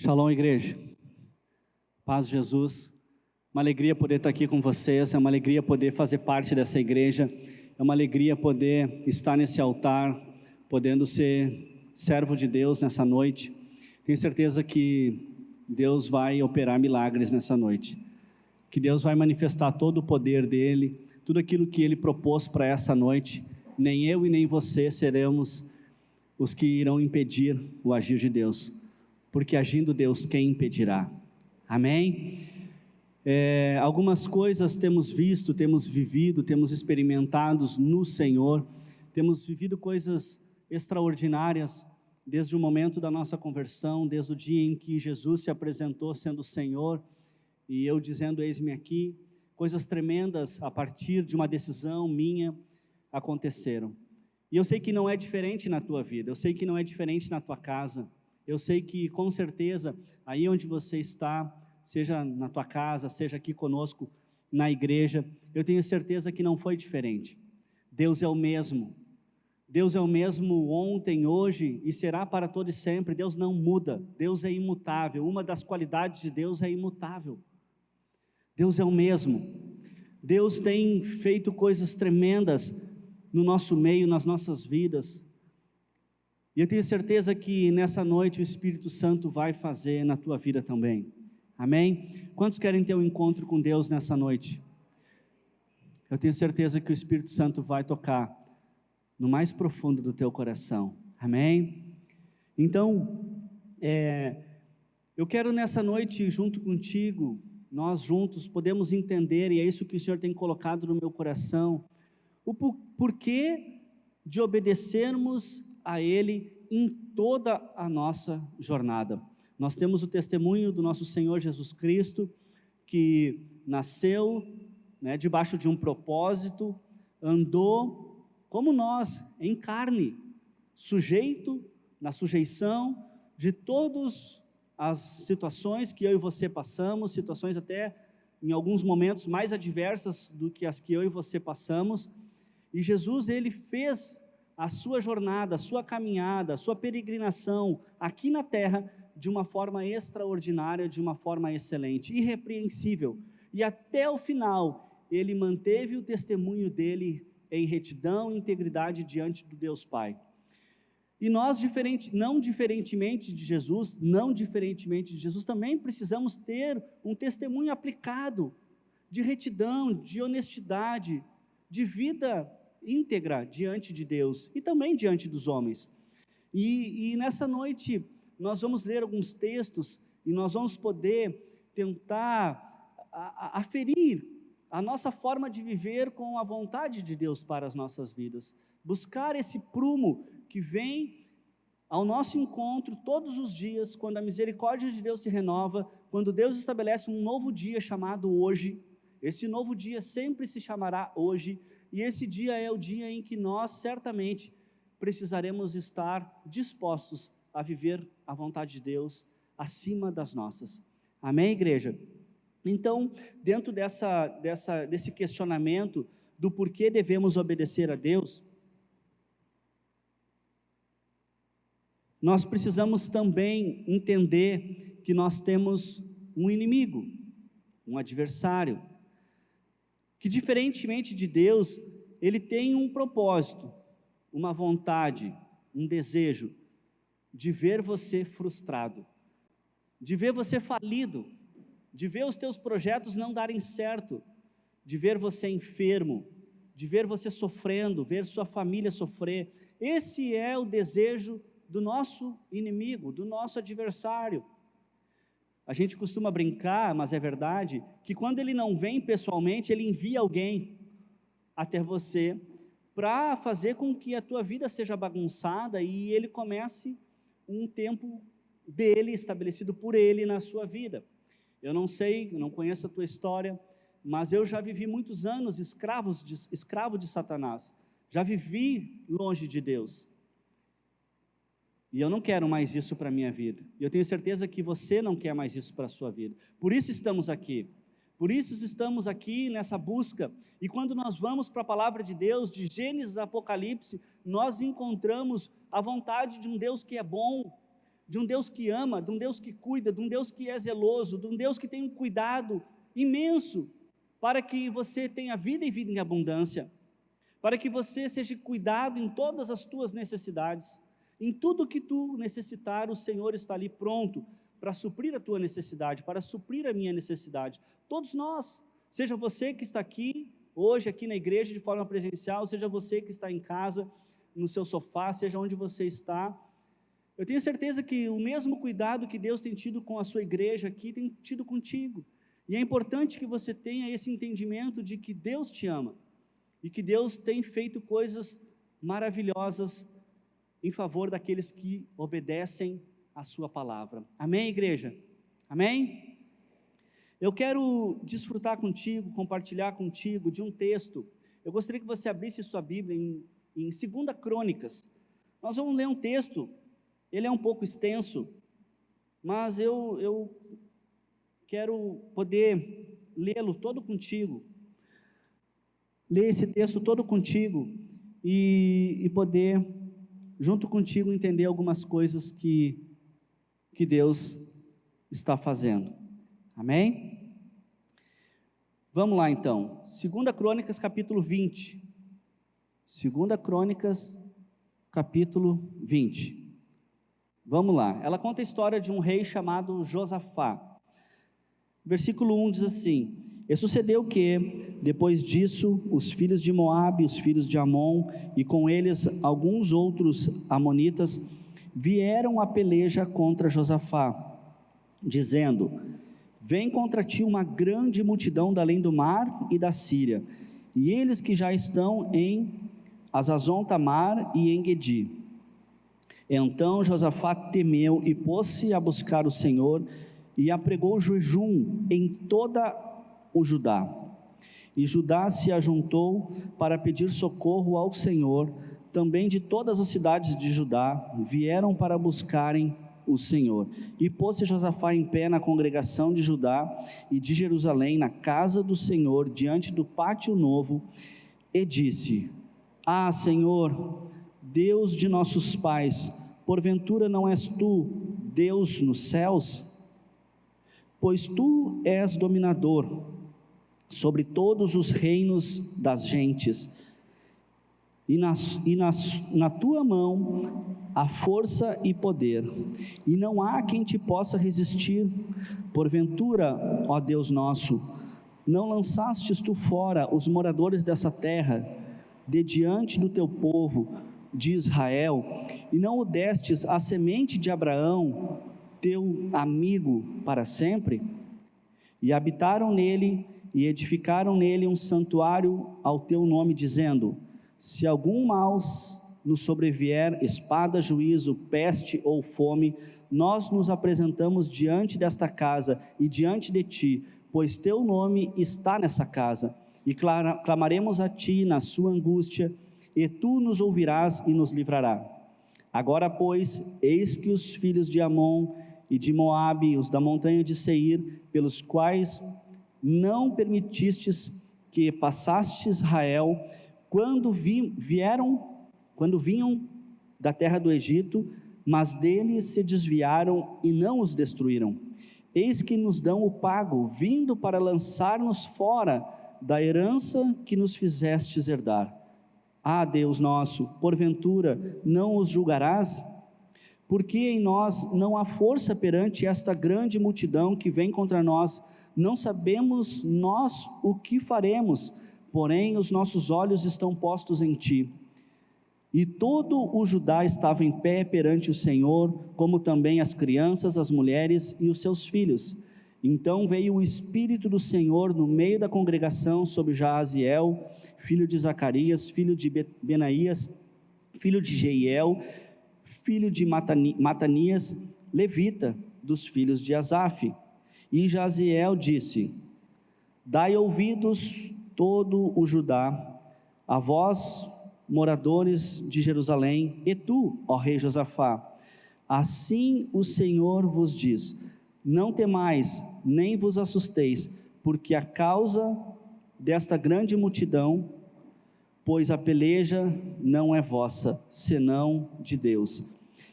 Shalom, igreja. Paz de Jesus. Uma alegria poder estar aqui com vocês, é uma alegria poder fazer parte dessa igreja, é uma alegria poder estar nesse altar, podendo ser servo de Deus nessa noite. Tenho certeza que Deus vai operar milagres nessa noite, que Deus vai manifestar todo o poder dEle, tudo aquilo que Ele propôs para essa noite. Nem eu e nem você seremos os que irão impedir o agir de Deus, porque agindo Deus, quem impedirá? Amém? Algumas coisas temos visto, temos vivido, temos experimentado no Senhor, temos vivido coisas extraordinárias, desde o momento da nossa conversão, desde o dia em que Jesus se apresentou sendo o Senhor, e eu dizendo, eis-me aqui. Coisas tremendas a partir de uma decisão minha aconteceram, e eu sei que não é diferente na tua vida, eu sei que não é diferente na tua casa, eu sei que com certeza, aí onde você está, seja na tua casa, seja aqui conosco na igreja, eu tenho certeza que não foi diferente. Deus é o mesmo, Deus é o mesmo ontem, hoje e será para todo e sempre. Deus não muda, Deus é imutável. Uma das qualidades de Deus é imutável. Deus é o mesmo. Deus tem feito coisas tremendas no nosso meio, nas nossas vidas, e eu tenho certeza que nessa noite o Espírito Santo vai fazer na tua vida também. Amém? Quantos querem ter um encontro com Deus nessa noite? Eu tenho certeza que o Espírito Santo vai tocar no mais profundo do teu coração. Amém? Então, eu quero nessa noite, junto contigo, nós juntos podemos entender, e é isso que o Senhor tem colocado no meu coração, o porquê de obedecermos a Ele em toda a nossa jornada. Nós temos o testemunho do nosso Senhor Jesus Cristo, que nasceu, debaixo de um propósito, andou como nós, em carne, sujeito, na sujeição de todas as situações que eu e você passamos, situações até em alguns momentos mais adversas do que as que eu e você passamos, e Jesus, Ele fez a sua jornada, a sua caminhada, a sua peregrinação aqui na terra de uma forma extraordinária, de uma forma excelente, irrepreensível, e até o final Ele manteve o testemunho dele em retidão e integridade diante do Deus Pai. E nós, não diferentemente de Jesus, também precisamos ter um testemunho aplicado, de retidão, de honestidade, de vida íntegra diante de Deus e também diante dos homens. E nessa noite nós vamos ler alguns textos e nós vamos poder tentar aferir a nossa forma de viver com a vontade de Deus para as nossas vidas, buscar esse prumo que vem ao nosso encontro todos os dias, quando a misericórdia de Deus se renova, quando Deus estabelece um novo dia chamado hoje. Esse novo dia sempre se chamará hoje, e esse dia é o dia em que nós certamente precisaremos estar dispostos a viver a vontade de Deus acima das nossas. Amém, igreja? Então, dentro desse questionamento do porquê devemos obedecer a Deus, nós precisamos também entender que nós temos um inimigo, um adversário, que diferentemente de Deus, Ele tem um propósito, uma vontade, um desejo de ver você frustrado, de ver você falido, de ver os teus projetos não darem certo, de ver você enfermo, de ver você sofrendo, ver sua família sofrer. Esse é o desejo do nosso inimigo, do nosso adversário. A gente costuma brincar, mas é verdade, que quando ele não vem pessoalmente, ele envia alguém até você para fazer com que a tua vida seja bagunçada e ele comece um tempo dele, estabelecido por ele na sua vida. Eu não sei, eu não conheço a tua história, mas eu já vivi muitos anos escravo de Satanás, já vivi longe de Deus. E eu não quero mais isso para a minha vida. E eu tenho certeza que você não quer mais isso para a sua vida. Por isso estamos aqui. Por isso estamos aqui nessa busca. E quando nós vamos para a palavra de Deus, de Gênesis a Apocalipse, nós encontramos a vontade de um Deus que é bom, de um Deus que ama, de um Deus que cuida, de um Deus que é zeloso, de um Deus que tem um cuidado imenso para que você tenha vida e vida em abundância, para que você seja cuidado em todas as tuas necessidades. Em tudo que tu necessitar, o Senhor está ali pronto para suprir a tua necessidade, para suprir a minha necessidade. Todos nós, seja você que está aqui, hoje aqui na igreja de forma presencial, seja você que está em casa, no seu sofá, seja onde você está, eu tenho certeza que o mesmo cuidado que Deus tem tido com a sua igreja aqui, tem tido contigo. E é importante que você tenha esse entendimento de que Deus te ama, e que Deus tem feito coisas maravilhosas em favor daqueles que obedecem a sua palavra. Amém, igreja? Amém? Eu quero desfrutar contigo, compartilhar contigo de um texto. Eu gostaria que você abrisse sua Bíblia em 2 Crônicas. Nós vamos ler um texto, ele é um pouco extenso, mas eu quero poder lê-lo todo contigo, ler esse texto todo contigo e poder, junto contigo, entender algumas coisas que Deus está fazendo. Amém? Vamos lá então, 2 Crônicas capítulo 20, 2 Crônicas capítulo 20, vamos lá. Ela conta a história de um rei chamado Josafá. Versículo 1 diz assim: e sucedeu que, depois disso, os filhos de Moabe, os filhos de Amon, e com eles alguns outros amonitas, vieram a peleja contra Josafá, dizendo: vem contra ti uma grande multidão da além do mar e da Síria, e eles que já estão em Azazon Tamar e em Gedi. Então Josafá temeu e pôs-se a buscar o Senhor, e apregou jejum em toda o Judá. E Judá se ajuntou para pedir socorro ao Senhor. Também de todas as cidades de Judá vieram para buscarem o Senhor. E pôs-se Josafá em pé na congregação de Judá e de Jerusalém, na casa do Senhor, diante do pátio novo, e disse: ah, Senhor, Deus de nossos pais, porventura não és tu Deus nos céus? Pois tu és dominador sobre todos os reinos das gentes, e na tua mão há força e poder, e não há quem te possa resistir. Porventura, ó Deus nosso, não lançastes tu fora os moradores dessa terra, de diante do teu povo de Israel, e não o destes à semente de Abraão, teu amigo, para sempre? E habitaram nele, e edificaram nele um santuário ao teu nome, dizendo: se algum mal nos sobrevier, espada, juízo, peste ou fome, nós nos apresentamos diante desta casa e diante de ti, pois teu nome está nessa casa, e clamaremos a ti na sua angústia, e tu nos ouvirás e nos livrarás. Agora, pois, eis que os filhos de Amon e de Moabe, os da montanha de Seir, pelos quais não permitistes que passaste Israel, quando vinham da terra do Egito, mas deles se desviaram e não os destruíram. Eis que nos dão o pago, vindo para lançar-nos fora da herança que nos fizestes herdar. Ah, Deus nosso, porventura não os julgarás? Porque em nós não há força perante esta grande multidão que vem contra nós, não sabemos nós o que faremos, porém os nossos olhos estão postos em ti. E todo o Judá estava em pé perante o Senhor, como também as crianças, as mulheres e os seus filhos. Então veio o Espírito do Senhor no meio da congregação sobre Jaaziel, filho de Zacarias, filho de Benaías, filho de Jeiel, filho de Matanias, levita, dos filhos de Asaf. E Jaaziel disse: dai ouvidos todo o Judá, a vós, moradores de Jerusalém, e tu, ó rei Josafá, assim o Senhor vos diz: não temais, nem vos assusteis, porque a causa desta grande multidão, pois a peleja não é vossa, senão de Deus.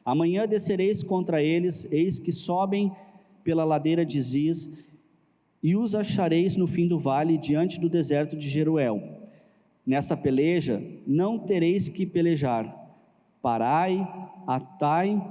Amanhã descereis contra eles, eis que sobem pela ladeira de Ziz, e os achareis no fim do vale, diante do deserto de Jeruel. Nesta peleja não tereis que pelejar. Parai, atai,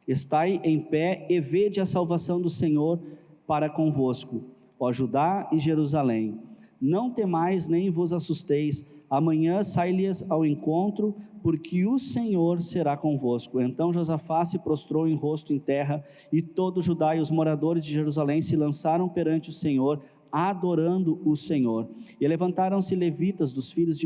estai em pé e vede a salvação do Senhor para convosco, ó Judá e Jerusalém. Não temais nem vos assusteis, amanhã sai-lhes ao encontro, porque o Senhor será convosco. Então Josafá se prostrou em rosto em terra, e todo Judá e os moradores de Jerusalém se lançaram perante o Senhor, adorando o Senhor. E levantaram-se levitas dos filhos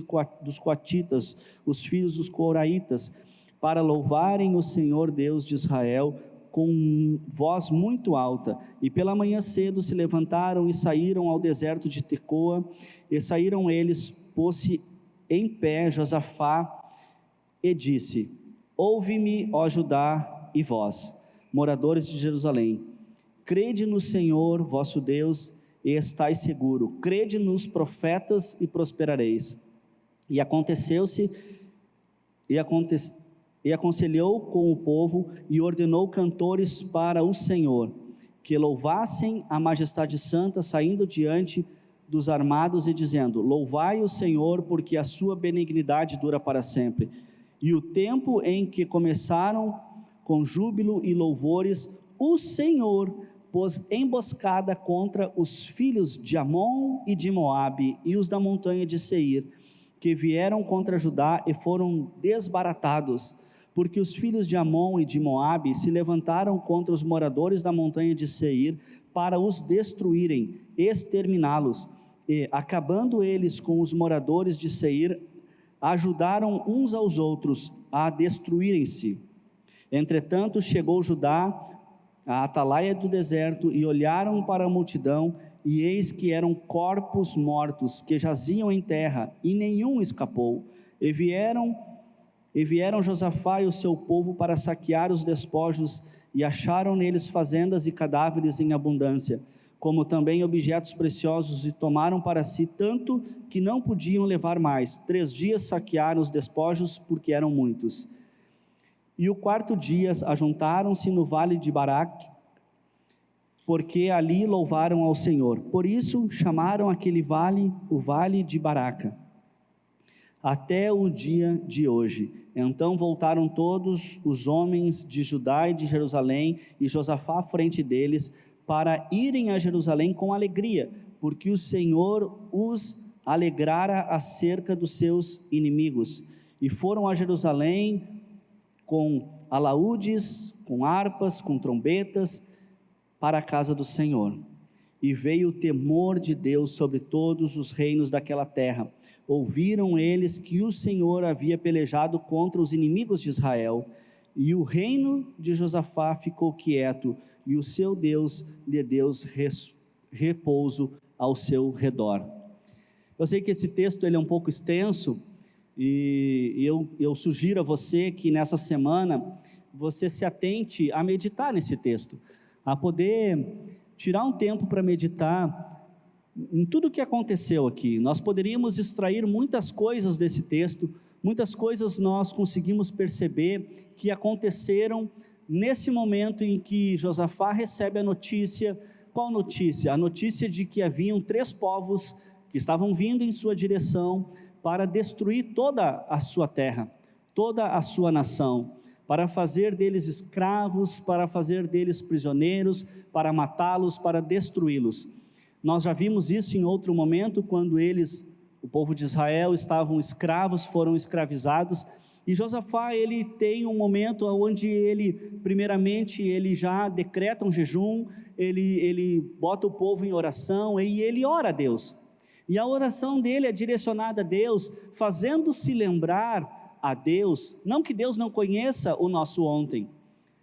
dos coatitas, os filhos dos coraitas, para louvarem o Senhor Deus de Israel com voz muito alta. E pela manhã cedo se levantaram e saíram ao deserto de Tecoa, e saíram eles, pôs-se em pé Josafá e disse: ouve-me, ó Judá e vós, moradores de Jerusalém, crede no Senhor vosso Deus e estais seguro, crede nos profetas e prosperareis. E aconselhou com o povo e ordenou cantores para o Senhor, que louvassem a majestade santa, saindo diante dos armados e dizendo: louvai o Senhor, porque a sua benignidade dura para sempre. E o tempo em que começaram com júbilo e louvores, o Senhor pôs emboscada contra os filhos de Amon e de Moabe e os da montanha de Seir, que vieram contra Judá e foram desbaratados, porque os filhos de Amon e de Moabe se levantaram contra os moradores da montanha de Seir para os destruírem, exterminá-los, e, acabando eles com os moradores de Seir, ajudaram uns aos outros a destruírem-se. Entretanto chegou Judá à atalaia do deserto, e olharam para a multidão, e eis que eram corpos mortos, que jaziam em terra, e nenhum escapou. E vieram Josafá e o seu povo para saquear os despojos, e acharam neles fazendas e cadáveres em abundância, como também objetos preciosos, e tomaram para si tanto que não podiam levar mais. 3 dias saquearam os despojos, porque eram muitos. E o 4º dia ajuntaram-se no vale de Baraque, porque ali louvaram ao Senhor. Por isso chamaram aquele vale o Vale de Baraca, até o dia de hoje. Então voltaram todos os homens de Judá e de Jerusalém, e Josafá à frente deles, para irem a Jerusalém com alegria, porque o Senhor os alegrara acerca dos seus inimigos. E foram a Jerusalém com alaúdes, com harpas, com trombetas, para a casa do Senhor. E veio o temor de Deus sobre todos os reinos daquela terra. Ouviram eles que o Senhor havia pelejado contra os inimigos de Israel, e o reino de Josafá ficou quieto, e o seu Deus lhe deu repouso ao seu redor. Eu sei que esse texto ele é um pouco extenso, e eu sugiro a você que nessa semana você se atente a meditar nesse texto, a poder tirar um tempo para meditar em tudo o que aconteceu aqui. Nós poderíamos extrair muitas coisas desse texto, muitas coisas nós conseguimos perceber que aconteceram nesse momento em que Josafá recebe a notícia. Qual notícia? A notícia de que haviam 3 povos que estavam vindo em sua direção para destruir toda a sua terra, toda a sua nação, para fazer deles escravos, para fazer deles prisioneiros, para matá-los, para destruí-los. Nós já vimos isso em outro momento, quando o povo de Israel, estavam escravos, foram escravizados, e Josafá, ele tem um momento onde primeiramente, ele já decreta um jejum, ele bota o povo em oração, e ele ora a Deus, e a oração dele é direcionada a Deus, fazendo-se lembrar a Deus, não que Deus não conheça o nosso ontem,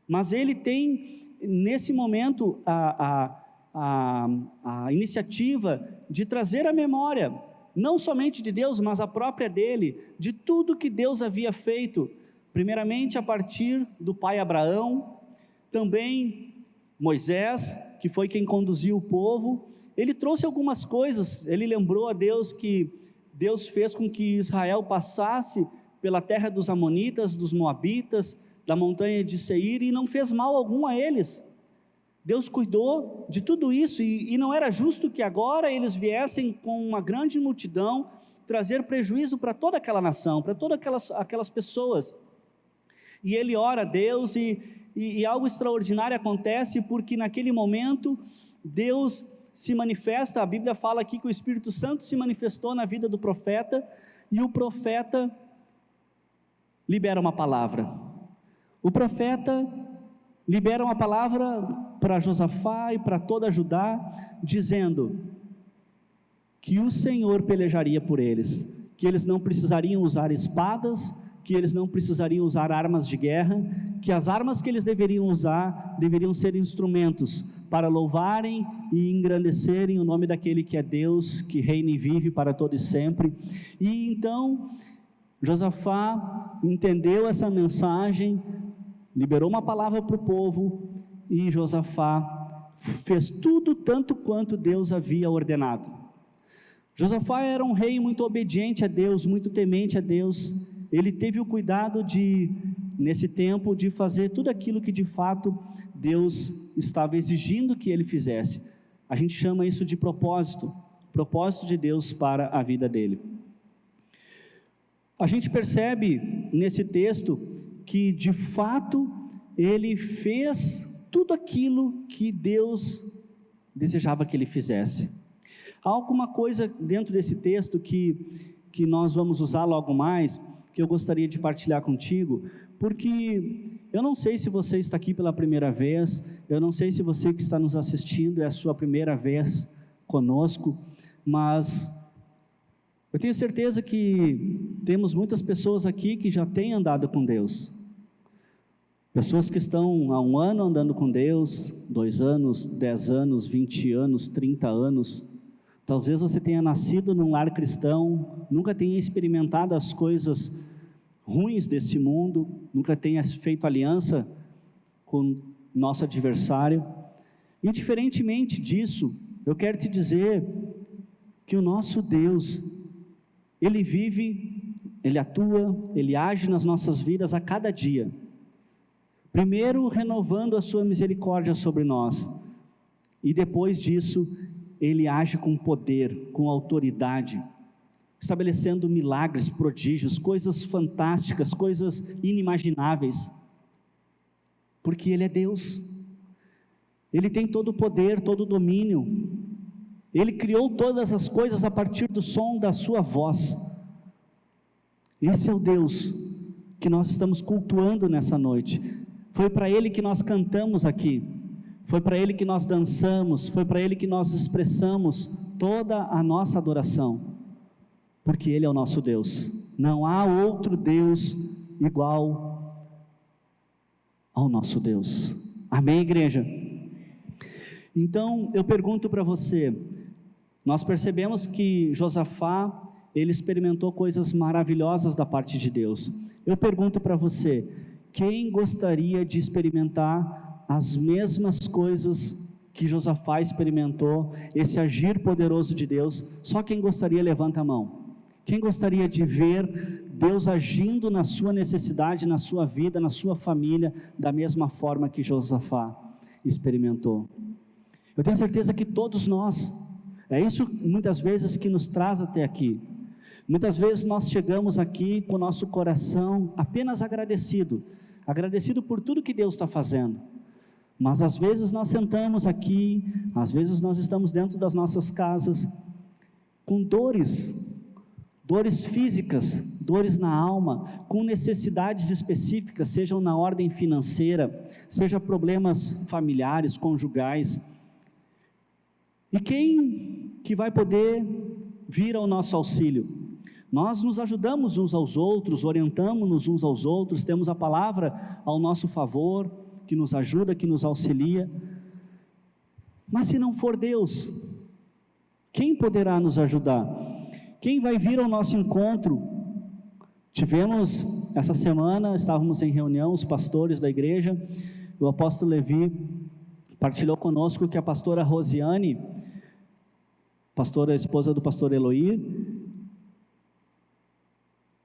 mas ele tem nesse momento a iniciativa de trazer a memória, não somente de Deus, mas a própria dele, de tudo que Deus havia feito, primeiramente a partir do pai Abraão, também Moisés, que foi quem conduziu o povo. Ele trouxe algumas coisas, ele lembrou a Deus que Deus fez com que Israel passasse pela terra dos amonitas, dos moabitas, da montanha de Seir e não fez mal algum a eles. Deus cuidou de tudo isso e não era justo que agora eles viessem com uma grande multidão trazer prejuízo para toda aquela nação, para todas aquelas pessoas. E ele ora a Deus e algo extraordinário acontece, porque naquele momento Deus se manifesta. A Bíblia fala aqui que o Espírito Santo se manifestou na vida do profeta, e o profeta libera uma palavra. O profeta libera uma palavra para Josafá e para toda Judá, dizendo que o Senhor pelejaria por eles, que eles não precisariam usar espadas, que eles não precisariam usar armas de guerra, que as armas que eles deveriam usar, deveriam ser instrumentos para louvarem e engrandecerem o nome daquele que é Deus, que reina e vive para todo e sempre. E então, Josafá entendeu essa mensagem, liberou uma palavra para o povo, e Josafá fez tudo tanto quanto Deus havia ordenado. Josafá era um rei muito obediente a Deus, muito temente a Deus. Ele teve o cuidado nesse tempo, de fazer tudo aquilo que de fato Deus estava exigindo que ele fizesse. A gente chama isso de propósito de Deus para a vida dele. A gente percebe nesse texto que de fato ele fez tudo aquilo que Deus desejava que ele fizesse. Há alguma coisa dentro desse texto que nós vamos usar logo mais, que eu gostaria de partilhar contigo, porque eu não sei se você está aqui pela primeira vez, eu não sei se você que está nos assistindo é a sua primeira vez conosco, mas eu tenho certeza que temos muitas pessoas aqui que já têm andado com Deus, pessoas que estão há 1 ano andando com Deus, 2 anos, 10 anos, 20 anos, 30 anos, talvez você tenha nascido num lar cristão, nunca tenha experimentado as coisas ruins desse mundo, nunca tenha feito aliança com nosso adversário. Indiferentemente disso, eu quero te dizer que o nosso Deus, Ele vive, Ele atua, Ele age nas nossas vidas a cada dia. Primeiro renovando a sua misericórdia sobre nós, e depois disso, Ele age com poder, com autoridade, estabelecendo milagres, prodígios, coisas fantásticas, coisas inimagináveis, porque Ele é Deus, Ele tem todo o poder, todo o domínio, Ele criou todas as coisas a partir do som da sua voz. Esse é o Deus que nós estamos cultuando nessa noite. Foi para Ele que nós cantamos aqui, foi para Ele que nós dançamos, foi para Ele que nós expressamos toda a nossa adoração, porque Ele é o nosso Deus. Não há outro Deus igual ao nosso Deus. Amém, igreja? Então, eu pergunto para você, nós percebemos que Josafá, ele experimentou coisas maravilhosas da parte de Deus. Eu pergunto para você, quem gostaria de experimentar as mesmas coisas que Josafá experimentou, esse agir poderoso de Deus? Só quem gostaria, levanta a mão. Quem gostaria de ver Deus agindo na sua necessidade, na sua vida, na sua família, da mesma forma que Josafá experimentou? Eu tenho certeza que todos nós, é isso muitas vezes que nos traz até aqui. Muitas vezes nós chegamos aqui com o nosso coração apenas agradecido por tudo que Deus está fazendo, mas às vezes nós sentamos aqui, às vezes nós estamos dentro das nossas casas, com dores físicas, dores na alma, com necessidades específicas, sejam na ordem financeira, seja problemas familiares, conjugais, e quem que vai poder vir ao nosso auxílio? Nós nos ajudamos uns aos outros, orientamos-nos uns aos outros, temos a palavra ao nosso favor, que nos ajuda, que nos auxilia, mas se não for Deus, quem poderá nos ajudar? Quem vai vir ao nosso encontro? Tivemos, essa semana, estávamos em reunião, os pastores da igreja, o apóstolo Levi partilhou conosco que a pastora Rosiane, pastora, esposa do pastor Eloir,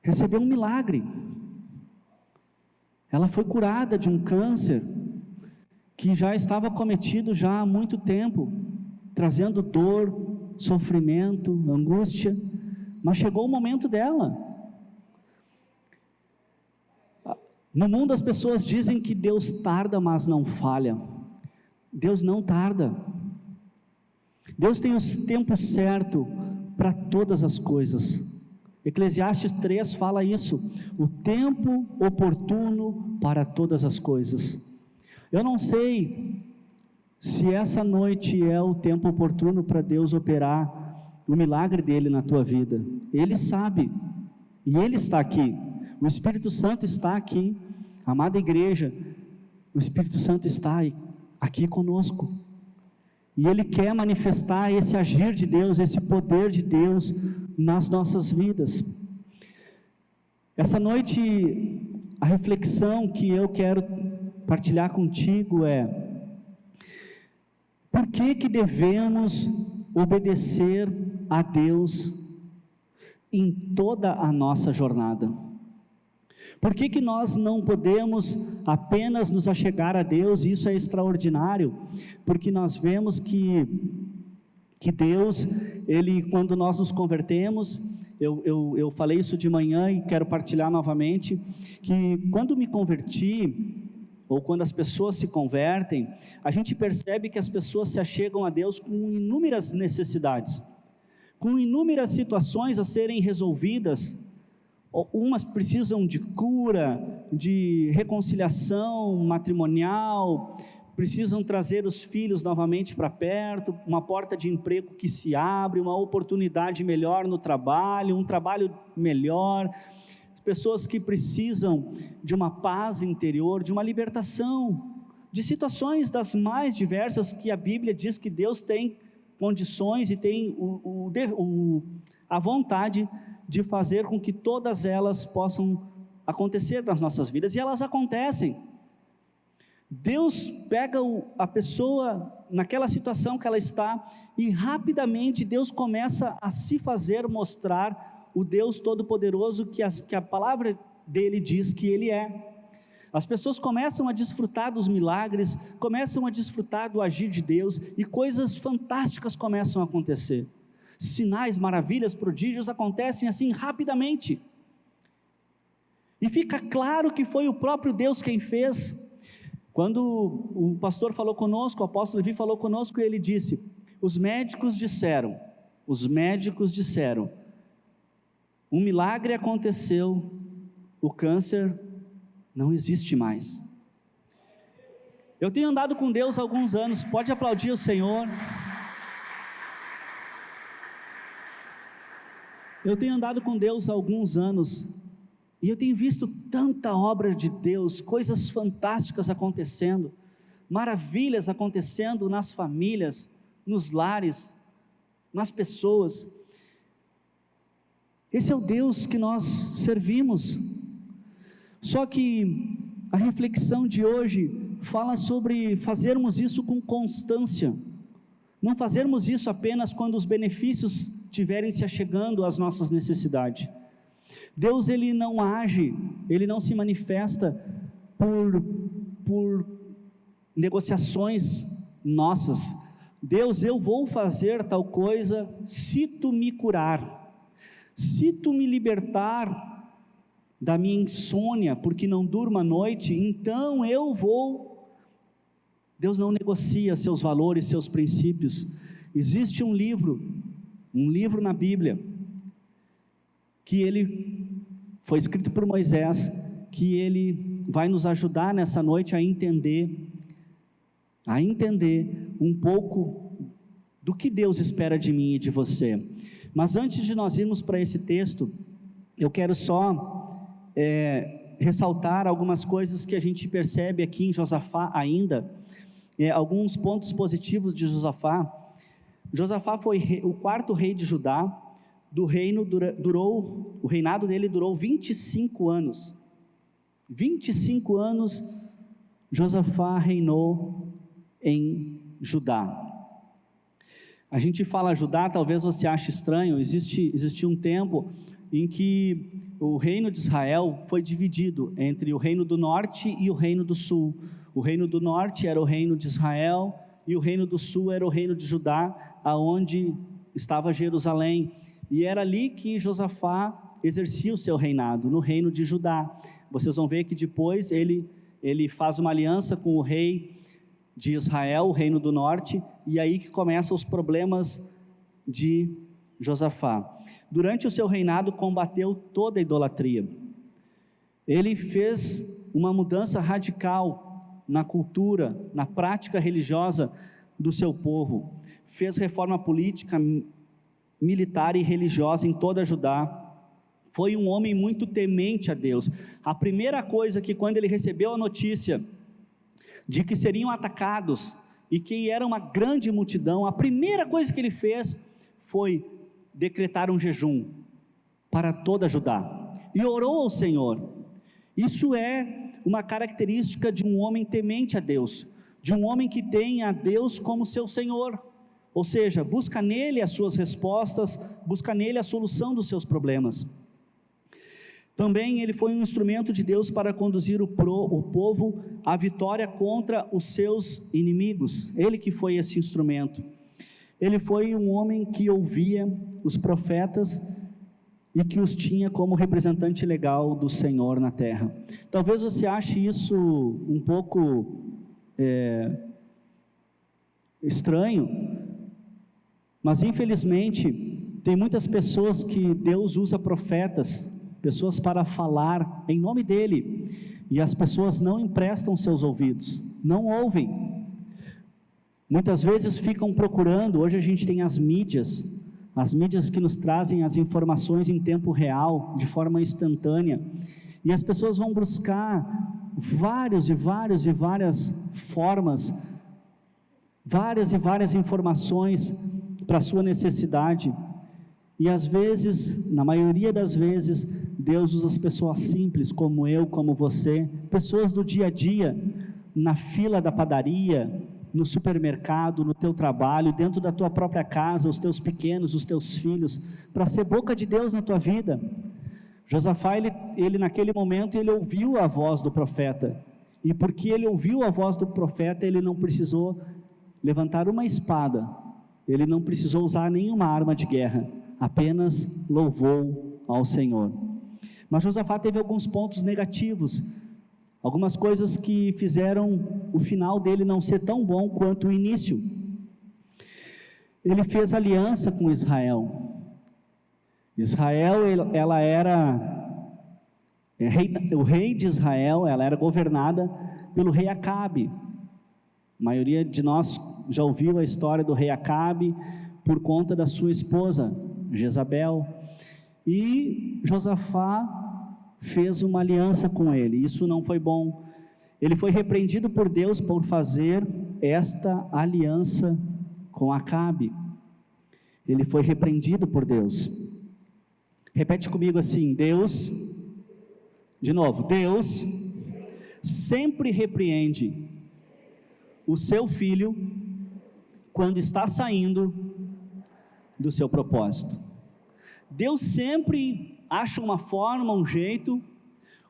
recebeu um milagre. Ela foi curada de um câncer que já estava cometido já há muito tempo, trazendo dor, sofrimento, angústia, mas chegou o momento dela. No mundo as pessoas dizem que Deus tarda, mas não falha. Deus não tarda. Deus tem o tempo certo para todas as coisas. Eclesiastes 3 fala isso, o tempo oportuno para todas as coisas. Eu não sei se essa noite é o tempo oportuno para Deus operar o milagre dele na tua vida. Ele sabe, e Ele está aqui, o Espírito Santo está aqui, amada igreja, o Espírito Santo está aqui conosco, e Ele quer manifestar esse agir de Deus, esse poder de Deus nas nossas vidas. Essa noite, a reflexão que eu quero partilhar contigo é: por que devemos obedecer a Deus em toda a nossa jornada? Por que nós não podemos apenas nos achegar a Deus? E isso é extraordinário, porque nós vemos que Deus, Ele, quando nós nos convertemos, eu falei isso de manhã e quero partilhar novamente, que quando me converti, ou quando as pessoas se convertem, a gente percebe que as pessoas se achegam a Deus com inúmeras necessidades, com inúmeras situações a serem resolvidas. Umas precisam de cura, de reconciliação matrimonial, precisam trazer os filhos novamente para perto, uma porta de emprego que se abre, uma oportunidade melhor no trabalho, um trabalho melhor, pessoas que precisam de uma paz interior, de uma libertação, de situações das mais diversas que a Bíblia diz que Deus tem condições e tem a vontade de fazer com que todas elas possam acontecer nas nossas vidas, e elas acontecem. Deus pega a pessoa naquela situação que ela está, e rapidamente Deus começa a se fazer mostrar o Deus Todo-Poderoso que a palavra dele diz que Ele é. As pessoas começam a desfrutar dos milagres, começam a desfrutar do agir de Deus, e coisas fantásticas começam a acontecer. Sinais, maravilhas, prodígios acontecem assim rapidamente, e fica claro que foi o próprio Deus quem fez. Quando o pastor falou conosco, o apóstolo Levi falou conosco, e ele disse: os médicos disseram, um milagre aconteceu, o câncer não existe mais. Eu tenho andado com Deus há alguns anos, pode aplaudir o Senhor. Eu tenho andado com Deus há alguns anos, e eu tenho visto tanta obra de Deus, coisas fantásticas acontecendo, maravilhas acontecendo nas famílias, nos lares, nas pessoas. Esse é o Deus que nós servimos. Só que a reflexão de hoje fala sobre fazermos isso com constância, não fazermos isso apenas quando os benefícios estiverem se achegando às nossas necessidades. Deus, Ele não age, Ele não se manifesta por negociações nossas. Deus, eu vou fazer tal coisa se tu me curar, se tu me libertar da minha insônia, porque não durmo à noite, então eu vou. Deus não negocia seus valores, seus princípios. Existe um livro na Bíblia, que ele foi escrito por Moisés, que ele vai nos ajudar nessa noite a entender um pouco do que Deus espera de mim e de você. Mas antes de nós irmos para esse texto, eu quero só ressaltar algumas coisas que a gente percebe aqui em Josafá ainda, alguns pontos positivos de Josafá. Josafá foi o quarto rei de Judá. O reinado dele durou 25 anos. 25 anos Josafá reinou em Judá. A gente fala Judá, talvez você ache estranho, existe um tempo em que o reino de Israel foi dividido entre o reino do norte e o reino do sul. O reino do norte era o reino de Israel e o reino do sul era o reino de Judá, aonde estava Jerusalém. E era ali que Josafá exercia o seu reinado, no reino de Judá. Vocês vão ver que depois ele faz uma aliança com o rei de Israel, o reino do norte, e aí que começam os problemas de Josafá. Durante o seu reinado combateu toda a idolatria. Ele fez uma mudança radical na cultura, na prática religiosa do seu povo. Fez reforma política, militar e religiosa em toda Judá. Foi um homem muito temente a Deus. A primeira coisa que, quando ele recebeu a notícia de que seriam atacados e que era uma grande multidão, a primeira coisa que ele fez foi decretar um jejum para toda Judá e orou ao Senhor. Isso é uma característica de um homem temente a Deus, de um homem que tem a Deus como seu Senhor, ou seja, busca nele as suas respostas, busca nele a solução dos seus problemas. Também ele foi um instrumento de Deus para conduzir o povo à vitória contra os seus inimigos. Ele que foi esse instrumento. Ele foi um homem que ouvia os profetas e que os tinha como representante legal do Senhor na terra. Talvez você ache isso um pouco estranho, mas infelizmente tem muitas pessoas que Deus usa profetas, pessoas para falar em nome dele, e as pessoas não emprestam seus ouvidos, não ouvem. Muitas vezes ficam procurando. Hoje a gente tem as mídias que nos trazem as informações em tempo real, de forma instantânea, e as pessoas vão buscar várias formas, várias informações para a sua necessidade, e às vezes, na maioria das vezes, Deus usa as pessoas simples, como eu, como você, pessoas do dia a dia, na fila da padaria, no supermercado, no teu trabalho, dentro da tua própria casa, os teus pequenos, os teus filhos, para ser boca de Deus na tua vida. Josafá, ele naquele momento, ele ouviu a voz do profeta, e porque ele ouviu a voz do profeta, ele não precisou levantar uma espada, ele não precisou usar nenhuma arma de guerra, apenas louvou ao Senhor. Mas Josafá teve alguns pontos negativos, algumas coisas que fizeram o final dele não ser tão bom quanto o início. Ele fez aliança com Israel. Ela era o rei de Israel, ela era governada pelo rei Acabe. A maioria de nós já ouviu a história do rei Acabe por conta da sua esposa Jezabel, e Josafá fez uma aliança com ele. Isso não foi bom. Ele foi repreendido por Deus por fazer esta aliança com Acabe. Ele foi repreendido por Deus. Repete comigo assim: Deus, de novo, Deus sempre repreende o seu filho quando está saindo do seu propósito. Deus sempre acha uma forma, um jeito.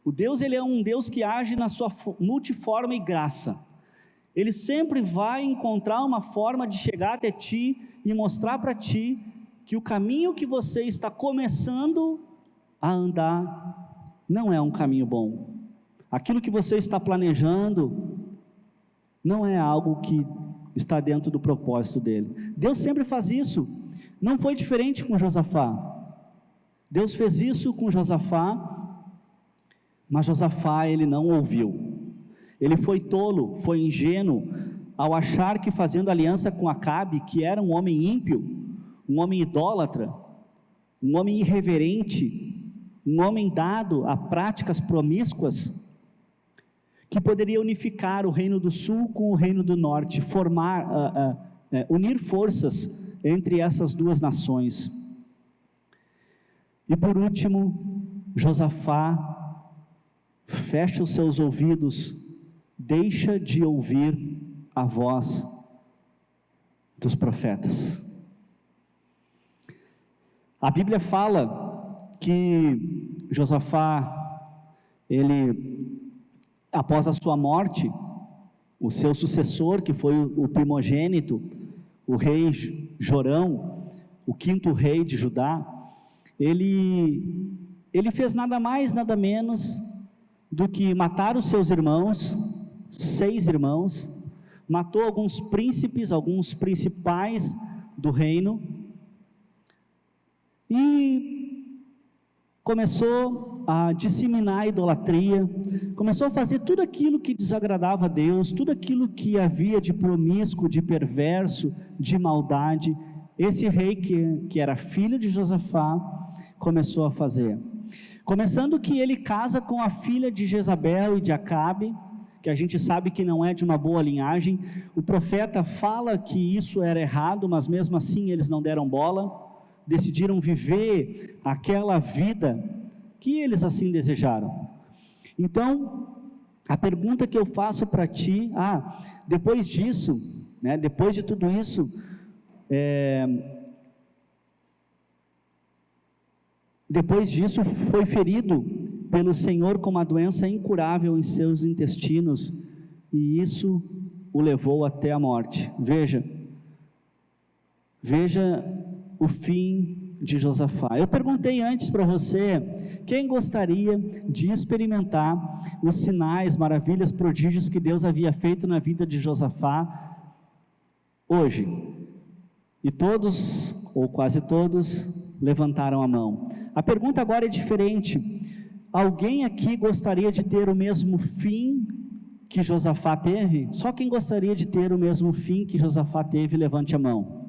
O Deus, ele é um Deus que age na sua multiforme graça. Ele sempre vai encontrar uma forma de chegar até ti e mostrar para ti que o caminho que você está começando a andar não é um caminho bom. Aquilo que você está planejando não é algo que está dentro do propósito dele. Deus sempre faz isso. Não foi diferente com Josafá. Deus fez isso com Josafá, mas Josafá, ele não ouviu. Ele foi tolo, foi ingênuo, ao achar que fazendo aliança com Acabe, que era um homem ímpio, um homem idólatra, um homem irreverente, um homem dado a práticas promíscuas, que poderia unificar o reino do sul com o reino do norte, unir forças entre essas duas nações. E por último, Josafá fecha os seus ouvidos, deixa de ouvir a voz dos profetas. A Bíblia fala que Josafá, após a sua morte, o seu sucessor, que foi o primogênito, o rei Jorão, o 5º rei de Judá, ele fez nada mais, nada menos do que matar os seus irmãos, 6 irmãos, matou alguns príncipes, alguns principais do reino, e começou a disseminar a idolatria, começou a fazer tudo aquilo que desagradava a Deus, tudo aquilo que havia de promíscuo, de perverso, de maldade. Esse rei que era filho de Josafá, começou a fazer. Começando que ele casa com a filha de Jezabel e de Acabe, que a gente sabe que não é de uma boa linhagem. O profeta fala que isso era errado, mas mesmo assim eles não deram bola, decidiram viver aquela vida que eles assim desejaram. Então, a pergunta que eu faço para ti, depois disso, né, depois de tudo isso, depois disso foi ferido pelo Senhor com uma doença incurável em seus intestinos, e isso o levou até a morte. Veja o fim de Josafá. Eu perguntei antes para você, quem gostaria de experimentar os sinais, maravilhas, prodígios que Deus havia feito na vida de Josafá hoje? E todos, ou quase todos, levantaram a mão. A pergunta agora é diferente. Alguém aqui gostaria de ter o mesmo fim que Josafá teve? Só quem gostaria de ter o mesmo fim que Josafá teve, levante a mão.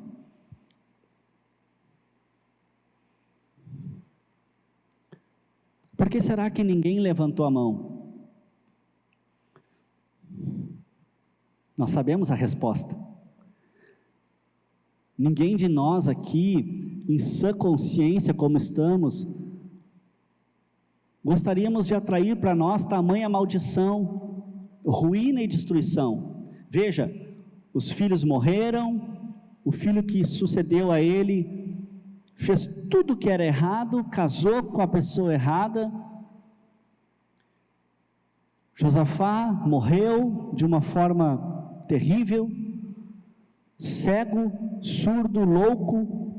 Por que será que ninguém levantou a mão? Nós sabemos a resposta. Ninguém de nós aqui, em sã consciência como estamos, gostaríamos de atrair para nós tamanha maldição, ruína e destruição. Veja, os filhos morreram, o filho que sucedeu a ele fez tudo que era errado, casou com a pessoa errada. Josafá morreu de uma forma terrível, cego, surdo, louco,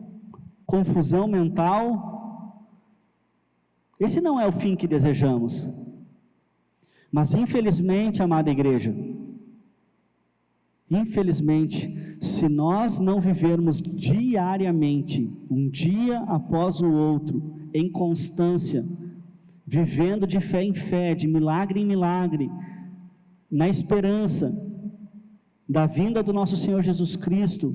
confusão mental. Esse não é o fim que desejamos. Mas infelizmente, amada igreja, infelizmente, se nós não vivermos diariamente, um dia após o outro, em constância, vivendo de fé em fé, de milagre em milagre, na esperança da vinda do nosso Senhor Jesus Cristo,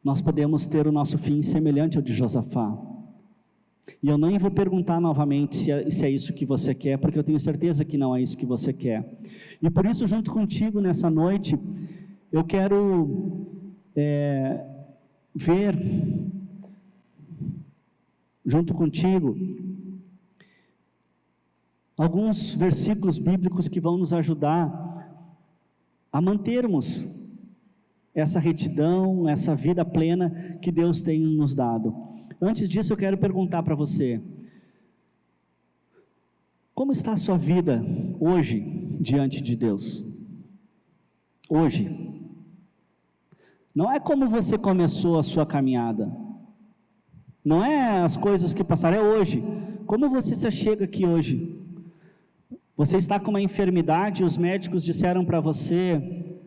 nós podemos ter o nosso fim semelhante ao de Josafá. E eu nem vou perguntar novamente se é isso que você quer, porque eu tenho certeza que não é isso que você quer. E por isso, junto contigo nessa noite, eu quero ver, junto contigo, alguns versículos bíblicos que vão nos ajudar a mantermos essa retidão, essa vida plena que Deus tem nos dado. Antes disso, eu quero perguntar para você: como está a sua vida hoje diante de Deus? Hoje. Não é como você começou a sua caminhada, não é as coisas que passaram, é hoje. Como você se chega aqui hoje? Você está com uma enfermidade e os médicos disseram para você,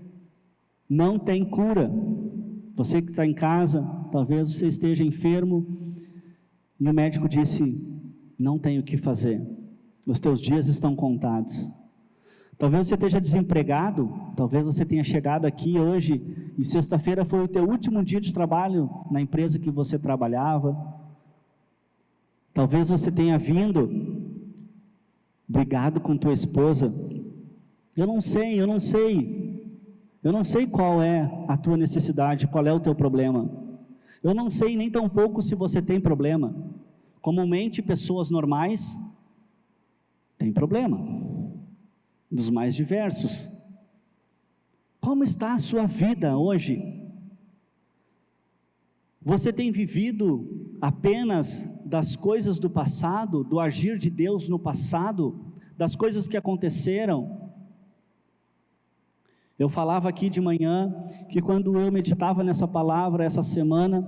não tem cura. Você que está em casa, talvez você esteja enfermo, e o médico disse, não tem o que fazer, os teus dias estão contados. Talvez você esteja desempregado, talvez você tenha chegado aqui hoje, e sexta-feira foi o teu último dia de trabalho na empresa que você trabalhava. Talvez você tenha vindo, brigado com tua esposa. Eu não sei qual é a tua necessidade, qual é o teu problema. Eu não sei nem tampouco se você tem problema. Comumente, pessoas normais têm problema, dos mais diversos. Como está a sua vida hoje? Você tem vivido apenas das coisas do passado, do agir de Deus no passado, das coisas que aconteceram. Eu falava aqui de manhã, que quando eu meditava nessa palavra, essa semana,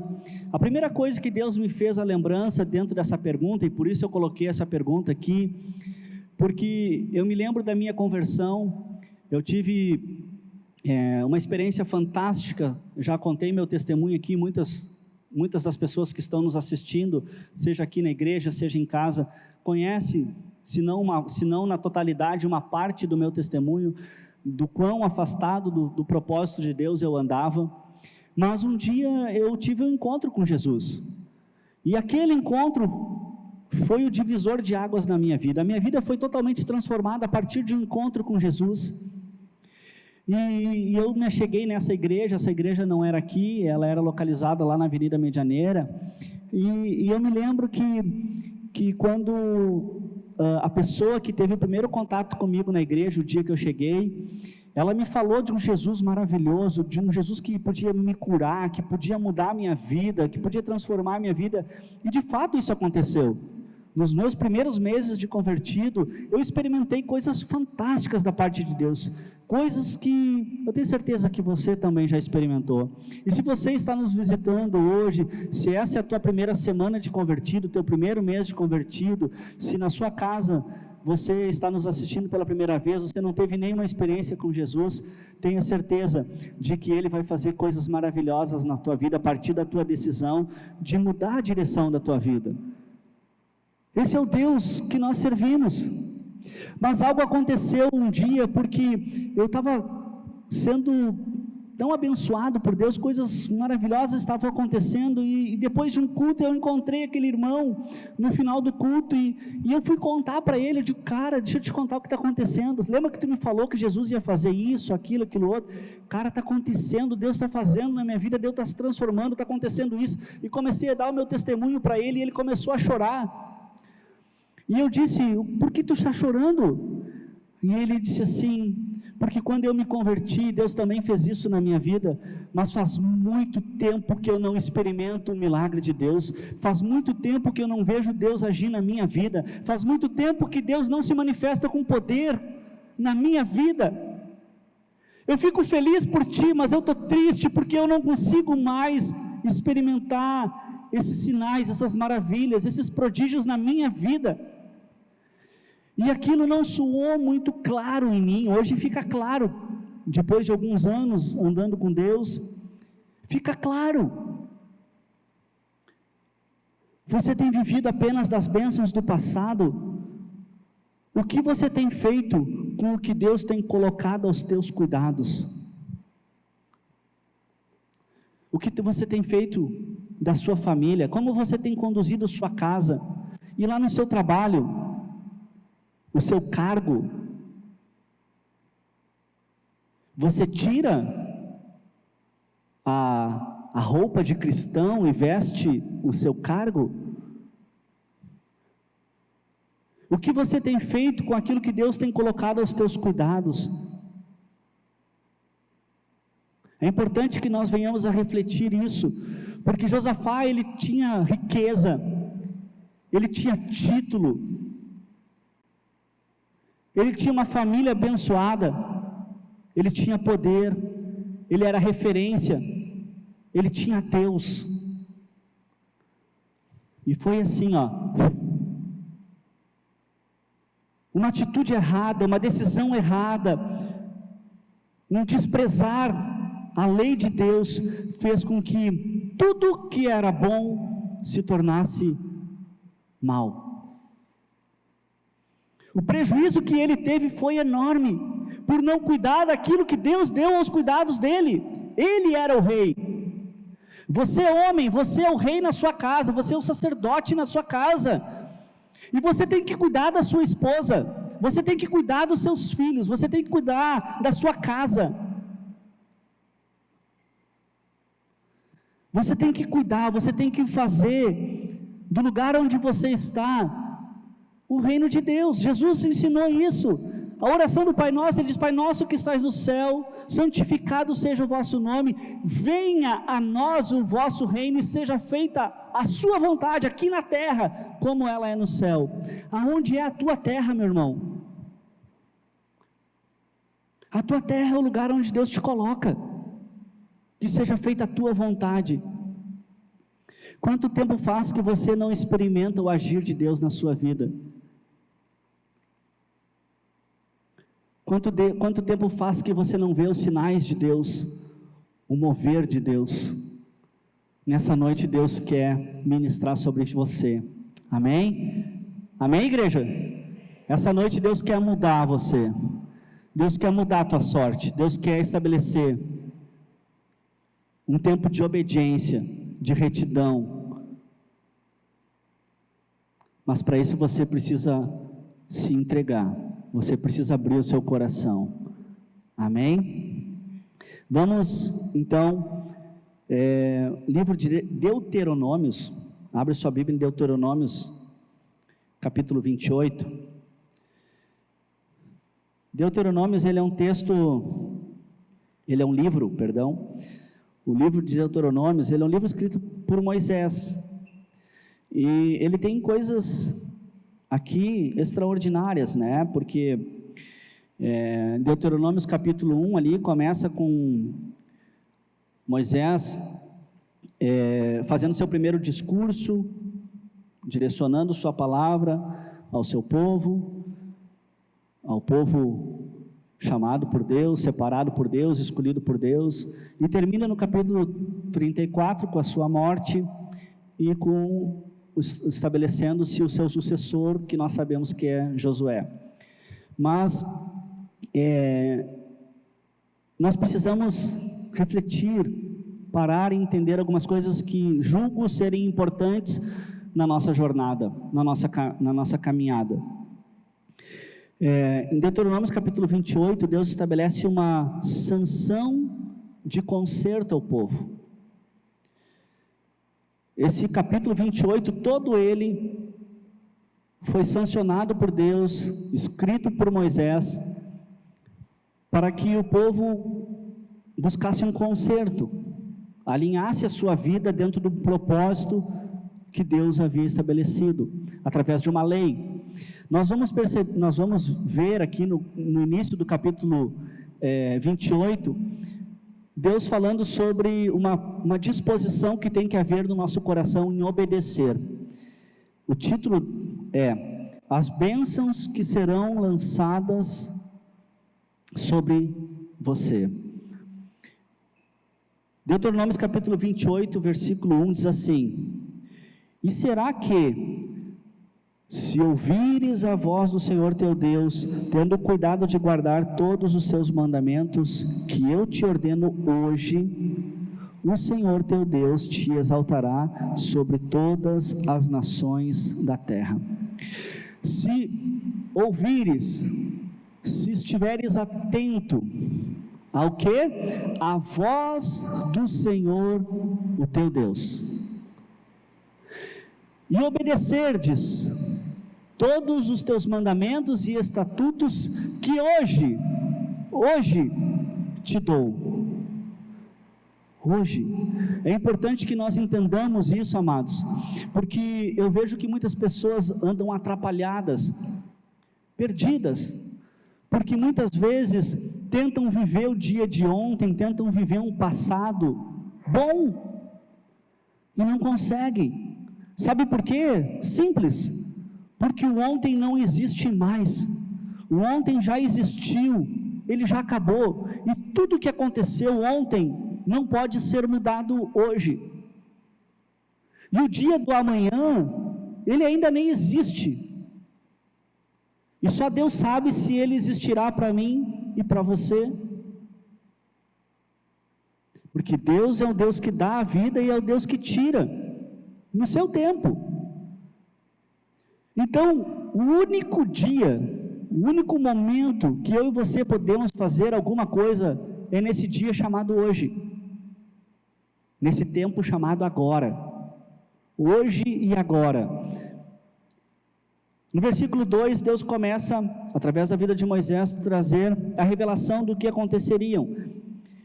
a primeira coisa que Deus me fez a lembrança dentro dessa pergunta, e por isso eu coloquei essa pergunta aqui, porque eu me lembro da minha conversão. Eu tive uma experiência fantástica, já contei meu testemunho aqui, muitas das pessoas que estão nos assistindo, seja aqui na igreja, seja em casa, conhecem, se não na totalidade, uma parte do meu testemunho, do quão afastado do propósito de Deus eu andava. Mas um dia eu tive um encontro com Jesus, e aquele encontro foi o divisor de águas na minha vida. A minha vida foi totalmente transformada a partir de um encontro com Jesus. E eu me cheguei nessa igreja. Essa igreja não era aqui, ela era localizada lá na Avenida Medianeira, e eu me lembro que quando a pessoa que teve o primeiro contato comigo na igreja, o dia que eu cheguei, ela me falou de um Jesus maravilhoso, de um Jesus que podia me curar, que podia mudar a minha vida, que podia transformar a minha vida, e de fato isso aconteceu. Nos meus primeiros meses de convertido, eu experimentei coisas fantásticas da parte de Deus, coisas que eu tenho certeza que você também já experimentou. E se você está nos visitando hoje, se essa é a tua primeira semana de convertido, teu primeiro mês de convertido, se na sua casa você está nos assistindo pela primeira vez, você não teve nenhuma experiência com Jesus, tenha certeza de que Ele vai fazer coisas maravilhosas na tua vida, a partir da tua decisão de mudar a direção da tua vida. Esse é o Deus que nós servimos. Mas algo aconteceu um dia, porque eu estava sendo tão abençoado por Deus, coisas maravilhosas estavam acontecendo, e depois de um culto eu encontrei aquele irmão no final do culto, e eu fui contar para ele, eu digo, cara, deixa eu te contar o que está acontecendo, lembra que tu me falou que Jesus ia fazer isso, aquilo outro, cara, está acontecendo, Deus está fazendo na minha vida, Deus está se transformando, está acontecendo isso, e comecei a dar o meu testemunho para ele, e ele começou a chorar. E eu disse, por que tu está chorando? E ele disse assim, porque quando eu me converti, Deus também fez isso na minha vida, mas faz muito tempo que eu não experimento o milagre de Deus, faz muito tempo que eu não vejo Deus agir na minha vida, faz muito tempo que Deus não se manifesta com poder na minha vida. Eu fico feliz por ti, mas eu estou triste porque eu não consigo mais experimentar esses sinais, essas maravilhas, esses prodígios na minha vida. E aquilo não soou muito claro em mim. Hoje fica claro, depois de alguns anos andando com Deus, fica claro. Você tem vivido apenas das bênçãos do passado? O que você tem feito com o que Deus tem colocado aos teus cuidados? O que você tem feito da sua família? Como você tem conduzido a sua casa? E lá no seu trabalho, o seu cargo, você tira a roupa de cristão e veste o seu cargo? O que você tem feito com aquilo que Deus tem colocado aos teus cuidados? É importante que nós venhamos a refletir isso, porque Josafá, ele tinha riqueza, ele tinha título, ele tinha uma família abençoada, ele tinha poder, ele era referência, ele tinha Deus, e foi assim, uma atitude errada, uma decisão errada, um desprezar a lei de Deus, fez com que tudo que era bom se tornasse mal. O prejuízo que ele teve foi enorme, por não cuidar daquilo que Deus deu aos cuidados dele. Ele era o rei. Você é homem, você é o rei na sua casa, você é o sacerdote na sua casa, e você tem que cuidar da sua esposa, você tem que cuidar dos seus filhos, você tem que cuidar da sua casa, você tem que cuidar, você tem que fazer do lugar onde você está o reino de Deus. Jesus ensinou isso. A oração do Pai Nosso, ele diz: Pai Nosso que estás no céu, santificado seja o vosso nome, venha a nós o vosso reino e seja feita a sua vontade aqui na terra, como ela é no céu. Aonde é a tua terra, meu irmão? A tua terra é o lugar onde Deus te coloca. Que seja feita a tua vontade. Quanto tempo faz que você não experimenta o agir de Deus na sua vida? Quanto tempo faz que você não vê os sinais de Deus, o mover de Deus? Nessa noite Deus quer ministrar sobre você. Amém? Amém, igreja? Essa noite Deus quer mudar você. Deus quer mudar a tua sorte. Deus quer estabelecer um tempo de obediência, de retidão. Mas para isso você precisa se entregar. Você precisa abrir o seu coração. Amém? Vamos então, livro de Deuteronômios. Abre sua Bíblia em Deuteronômios, capítulo 28. Deuteronômios, ele é um livro, perdão. O livro de Deuteronômios, ele é um livro escrito por Moisés. E ele tem coisas aqui extraordinárias, né? Porque Deuteronômios capítulo 1 ali começa com Moisés fazendo seu primeiro discurso, direcionando sua palavra ao seu povo, ao povo chamado por Deus, separado por Deus, escolhido por Deus, e termina no capítulo 34 com a sua morte e com estabelecendo-se o seu sucessor, que nós sabemos que é Josué. Mas nós precisamos refletir, parar e entender algumas coisas que julgo serem importantes na nossa jornada, na nossa caminhada. Em Deuteronômio capítulo 28, Deus estabelece uma sanção de conserto ao povo. Esse capítulo 28, todo ele foi sancionado por Deus, escrito por Moisés, para que o povo buscasse um conserto, alinhasse a sua vida dentro do propósito que Deus havia estabelecido, através de uma lei. Nós vamos ver aqui no início do capítulo 28, Deus falando sobre uma disposição que tem que haver no nosso coração em obedecer. O título é: As bênçãos que serão lançadas sobre você. Deuteronômio capítulo 28, versículo 1 diz assim: E será que, se ouvires a voz do Senhor teu Deus, tendo cuidado de guardar todos os seus mandamentos, que eu te ordeno hoje, o Senhor teu Deus te exaltará sobre todas as nações da terra. Se ouvires, se estiveres atento ao que? A voz do Senhor, o teu Deus, e obedecerdes todos os teus mandamentos e estatutos que hoje te dou. Hoje. É importante que nós entendamos isso, amados, porque eu vejo que muitas pessoas andam atrapalhadas, perdidas, porque muitas vezes tentam viver o dia de ontem, tentam viver um passado bom, e não conseguem. Sabe por quê? Simples. Porque o ontem não existe mais. O ontem já existiu, ele já acabou, e tudo que aconteceu ontem não pode ser mudado hoje. E o dia do amanhã, ele ainda nem existe. E só Deus sabe se ele existirá para mim e para você. Porque Deus é o Deus que dá a vida e é o Deus que tira, no seu tempo. Então, o único dia, o único momento que eu e você podemos fazer alguma coisa é nesse dia chamado hoje, nesse tempo chamado agora, hoje e agora. No versículo 2, Deus começa, através da vida de Moisés, trazer a revelação do que aconteceriam.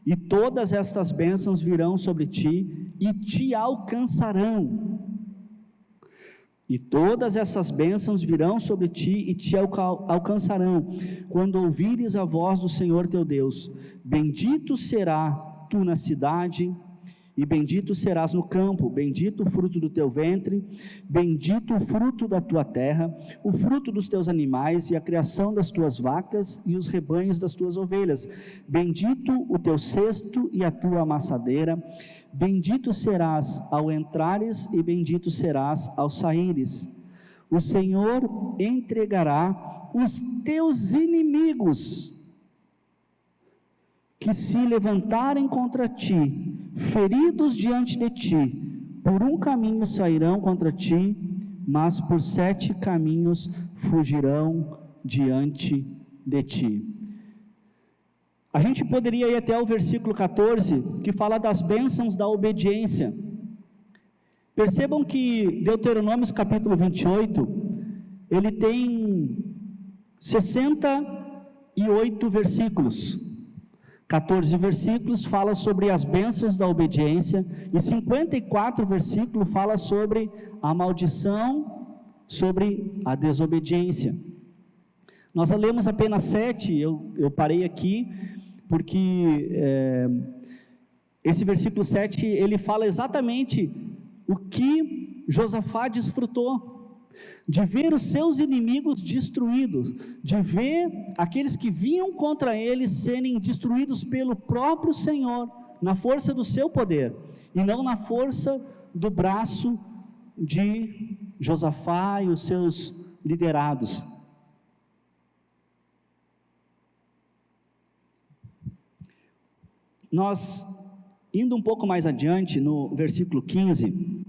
E todas estas bênçãos virão sobre ti e te alcançarão. E todas essas bênçãos virão sobre ti e te alcançarão, quando ouvires a voz do Senhor teu Deus. Bendito será tu na cidade, e bendito serás no campo, bendito o fruto do teu ventre, bendito o fruto da tua terra, o fruto dos teus animais e a criação das tuas vacas e os rebanhos das tuas ovelhas, bendito o teu cesto e a tua amassadeira, bendito serás ao entrares e bendito serás ao saíres. O Senhor entregará os teus inimigos, que se levantarem contra ti, feridos diante de ti, por um caminho sairão contra ti, mas por 7 caminhos fugirão diante de ti. A gente poderia ir até o versículo 14, que fala das bênçãos da obediência. Percebam que Deuteronômio capítulo 28, ele tem 68 versículos. 14 versículos fala sobre as bênçãos da obediência, e 54 versículos fala sobre a maldição, sobre a desobediência. Nós lemos apenas 7, eu parei aqui, porque esse versículo 7, ele fala exatamente o que Josafá desfrutou, de ver os seus inimigos destruídos, de ver aqueles que vinham contra ele serem destruídos pelo próprio Senhor, na força do seu poder, e não na força do braço de Josafá e os seus liderados. Nós, indo um pouco mais adiante, no versículo 15,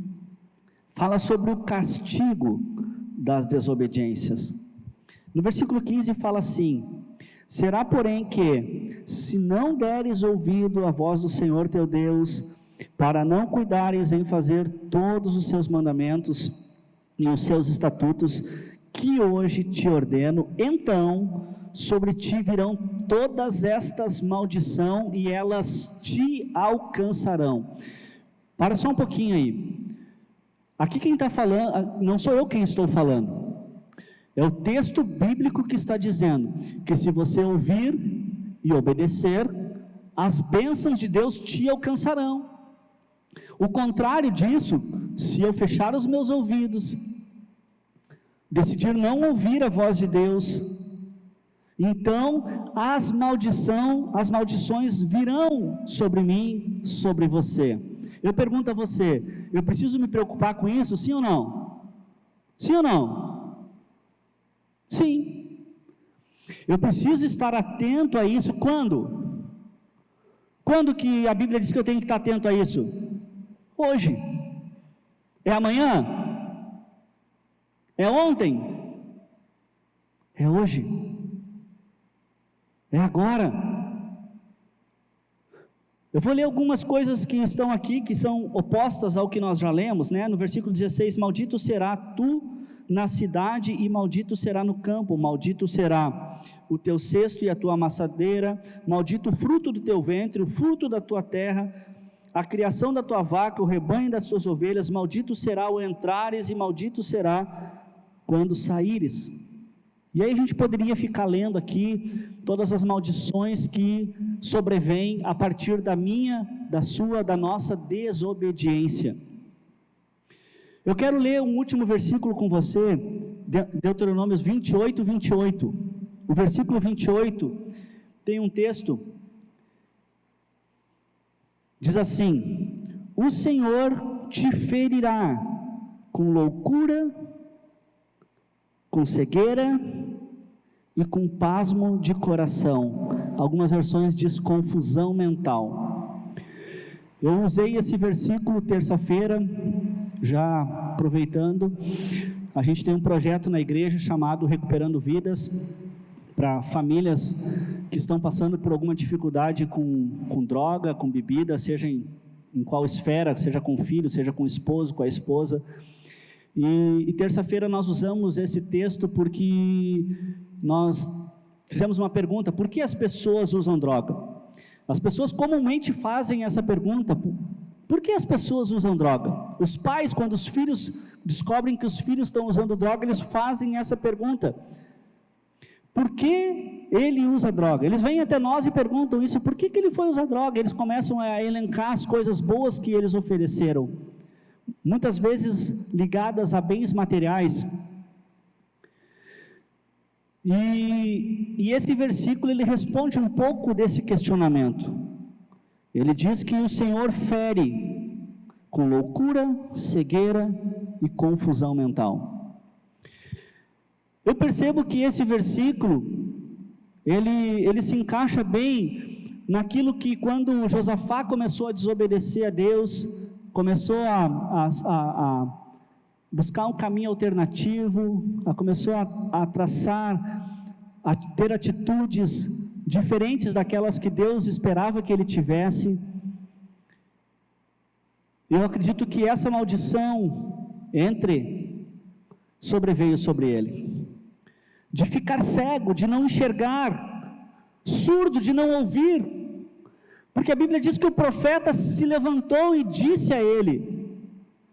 fala sobre o castigo das desobediências. No versículo 15 fala assim: será porém que, se não deres ouvido à voz do Senhor teu Deus, para não cuidares em fazer todos os seus mandamentos e os seus estatutos, que hoje te ordeno, então sobre ti virão todas estas maldições e elas te alcançarão. Para só um pouquinho aí. Aqui quem está falando, não sou eu quem estou falando, é o texto bíblico que está dizendo que se você ouvir e obedecer, as bênçãos de Deus te alcançarão. O contrário disso, se eu fechar os meus ouvidos, decidir não ouvir a voz de Deus, então as maldições virão sobre mim, sobre você. Eu pergunto a você, eu preciso me preocupar com isso, sim ou não? Sim ou não? Sim. Eu preciso estar atento a isso, quando? Quando que a Bíblia diz que eu tenho que estar atento a isso? Hoje. É amanhã? É ontem? É hoje. É agora. Eu vou ler algumas coisas que estão aqui, que são opostas ao que nós já lemos, né? No versículo 16, maldito será tu na cidade e maldito será no campo, maldito será o teu cesto e a tua amassadeira, maldito o fruto do teu ventre, o fruto da tua terra, a criação da tua vaca, o rebanho das tuas ovelhas, maldito será o entrares e maldito será quando saíres. E aí a gente poderia ficar lendo aqui todas as maldições que sobrevêm a partir da minha, da sua, da nossa desobediência. Eu quero ler um último versículo com você, Deuteronômio 28, 28. O versículo 28 tem um texto, diz assim: o Senhor te ferirá com loucura, com cegueira e com pasmo de coração. Algumas versões diz confusão mental. Eu usei esse versículo terça-feira, já aproveitando, a gente tem um projeto na igreja chamado Recuperando Vidas, para famílias que estão passando por alguma dificuldade com droga, com bebida, seja em qual esfera, seja com o filho, seja com o esposo, com a esposa. E terça-feira nós usamos esse texto porque nós fizemos uma pergunta: por que as pessoas usam droga? As pessoas comumente fazem essa pergunta: por que as pessoas usam droga? Os pais, quando os filhos descobrem que os filhos estão usando droga, eles fazem essa pergunta: por que ele usa droga? Eles vêm até nós e perguntam isso: por que ele foi usar droga? Eles começam a elencar as coisas boas que eles ofereceram, muitas vezes ligadas a bens materiais. E esse versículo, ele responde um pouco desse questionamento. Ele diz que o Senhor fere com loucura, cegueira e confusão mental. Eu percebo que esse versículo, ele se encaixa bem naquilo que, quando Josafá começou a desobedecer a Deus, começou a buscar um caminho alternativo, começou a traçar, a ter atitudes diferentes daquelas que Deus esperava que ele tivesse. Eu acredito que essa maldição sobreveio sobre ele, de ficar cego, de não enxergar, surdo, de não ouvir, porque a Bíblia diz que o profeta se levantou e disse a ele,